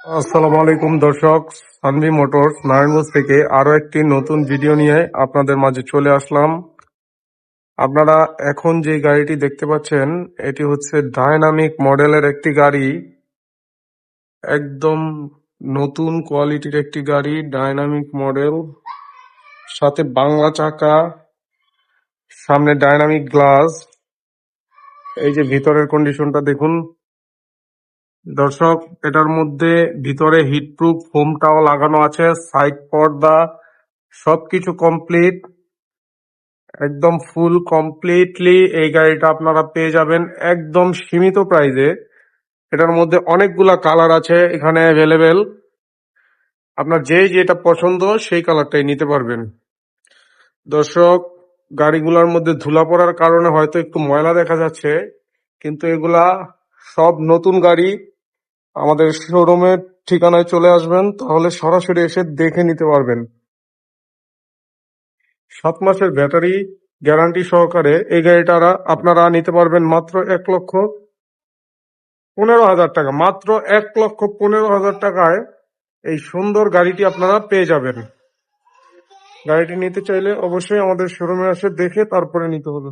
আসসালামু আলাইকুম দর্শক, সানভি মোটরস নারায়ণগঞ্জ থেকে আরো একটি নতুন ভিডিও নিয়ে আপনাদের মাঝে চলে আসলাম। আপনারা এখন যে গাড়িটি দেখতে পাচ্ছেন এটি হচ্ছে ডায়নামিক মডেলের একটি গাড়ি। একদম নতুন কোয়ালিটির একটি গাড়ি, ডায়নামিক মডেল, সাথে বাংলা চাকা, সামনে ডায়নামিক গ্লাস। এই যে ভিতরের কন্ডিশনটা দেখুন দর্শক, এটার মধ্যে ভিতরে হিটপ্রুফ ফোমটাও লাগানো আছে, সাইড পর্দা সবকিছু কমপ্লিট, একদম ফুল কমপ্লিটলি এই গাড়িটা আপনারা পেয়ে যাবেন একদম সীমিত প্রাইসে। এটার মধ্যে অনেকগুলা কালার আছে এখানে অ্যাভেলেবেল। আপনার যেটা পছন্দ সেই কালারটাই নিতে পারবেন। দর্শক, গাড়িগুলোর মধ্যে ধুলা পড়ার কারণে হয়তো একটু ময়লা দেখা যাচ্ছে, কিন্তু এগুলা সব নতুন গাড়ি। আমাদের শোরুমের ঠিকানায় চলে আসবেন, তাহলে সরাসরি এসে দেখে নিতে পারবেন। 7 মাসের ব্যাটারি গ্যারান্টি সহকারে এই গাড়িটা আপনারা নিতে পারবেন মাত্র 1,15,000 টাকা। মাত্র 1,15,000 টাকায় এই সুন্দর গাড়িটি আপনারা পেয়ে যাবেন। গাড়িটি নিতে চাইলে অবশ্যই আমাদের শোরুমে এসে দেখে তারপরে নিতে হবে।